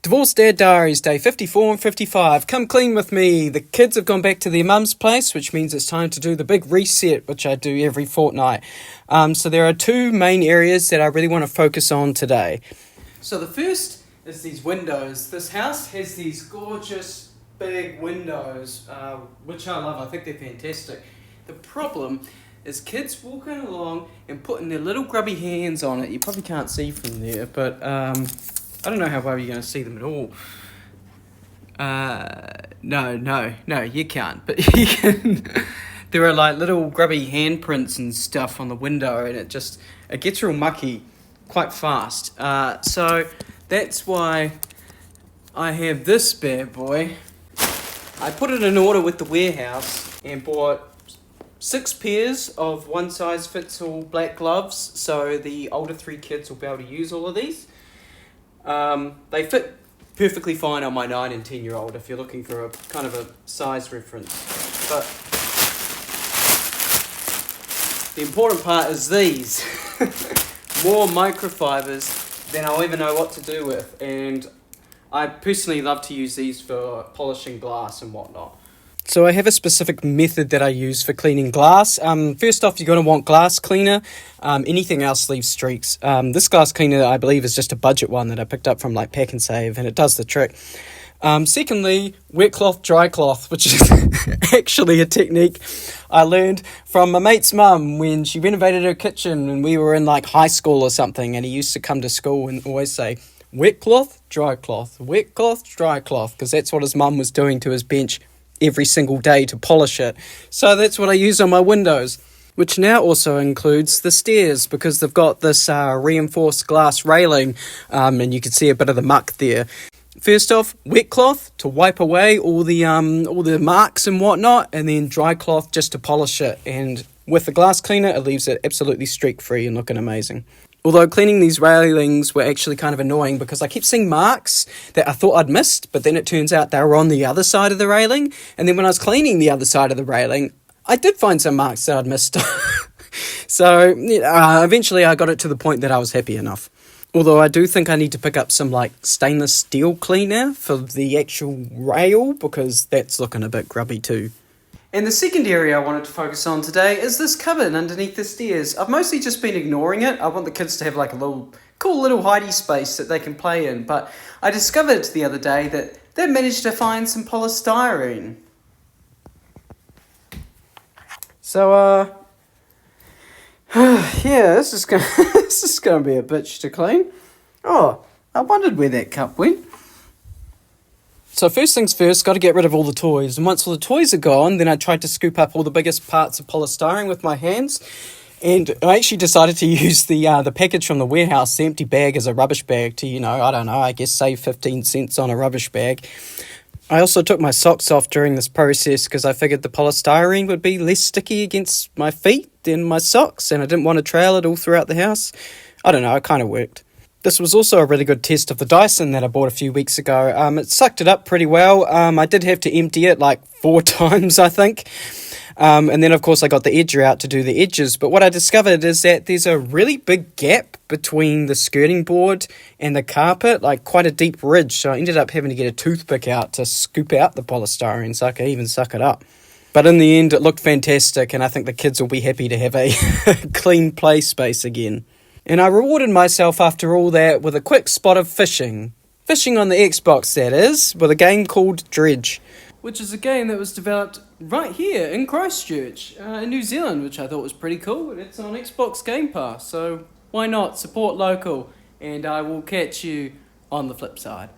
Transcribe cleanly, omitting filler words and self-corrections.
Divorced Dad Diaries, day 54 and 55. Come clean with me. The kids have gone back to their mum's place, which means it's time to do the big reset, which I do every fortnight. So there are two main areas that I really want to focus on today. So the first is these windows. This house has these gorgeous big windows, which I love. I think they're fantastic. The problem is kids walking along and putting their little grubby hands on it. You probably can't see from there, but I don't know how well you're going to see them at all. No, you can't. But you can. There are like little grubby handprints and stuff on the window, and it gets real mucky quite fast. So that's why I have this bad boy. I put it in order with the warehouse and bought 6 pairs of one-size-fits-all black gloves, so the older 3 kids will be able to use all of these. They fit perfectly fine on my 9 and 10-year-old if you're looking for a kind of a size reference. But the important part is these. More microfibers than I'll ever know what to do with, and I personally love to use these for polishing glass and whatnot. So I have a specific method that I use for cleaning glass. First off, you're going to want glass cleaner. Anything else leaves streaks. This glass cleaner, I believe, is just a budget one that I picked up from like Pack and Save, and it does the trick. Secondly, wet cloth, dry cloth, which is actually a technique I learned from my mate's mum when she renovated her kitchen and we were in like high school or something, and he used to come to school and always say, wet cloth, dry cloth, wet cloth, dry cloth, because that's what his mum was doing to his bench every single day to polish it. So that's what I use on my windows, which now also includes the stairs because they've got this reinforced glass railing, and you can see a bit of the muck there. First off, wet cloth to wipe away all the marks and whatnot, and then dry cloth just to polish it. And with the glass cleaner, it leaves it absolutely streak-free and looking amazing. Although cleaning these railings were actually kind of annoying because I kept seeing marks that I thought I'd missed, but then it turns out they were on the other side of the railing. And then when I was cleaning the other side of the railing, I did find some marks that I'd missed. So eventually I got it to the point that I was happy enough. Although I do think I need to pick up some like stainless steel cleaner for the actual rail because that's looking a bit grubby too. And the second area I wanted to focus on today is this cupboard underneath the stairs. I've mostly just been ignoring it. I want the kids to have like a cool little hidey space that they can play in. But I discovered the other day that they managed to find some polystyrene. So, yeah, this is gonna be a bitch to clean. Oh, I wondered where that cup went. So first things first, got to get rid of all the toys. And once all the toys are gone, then I tried to scoop up all the biggest parts of polystyrene with my hands. And I actually decided to use the package from the warehouse, the empty bag, as a rubbish bag to, I guess save 15 cents on a rubbish bag. I also took my socks off during this process because I figured the polystyrene would be less sticky against my feet than my socks, and I didn't want to trail it all throughout the house. I don't know, it kind of worked. This was also a really good test of the Dyson that I bought a few weeks ago. It sucked it up pretty well. I did have to empty it like 4 times, I think. And then, of course, I got the edger out to do the edges. But what I discovered is that there's a really big gap between the skirting board and the carpet, like quite a deep ridge. So I ended up having to get a toothpick out to scoop out the polystyrene so I could even suck it up. But in the end, it looked fantastic, and I think the kids will be happy to have a clean play space again. And I rewarded myself after all that with a quick spot of fishing. Fishing on the Xbox, that is, with a game called Dredge, which is a game that was developed right here in Christchurch, in New Zealand, which I thought was pretty cool. And it's on Xbox Game Pass, so why not support local? And I will catch you on the flip side.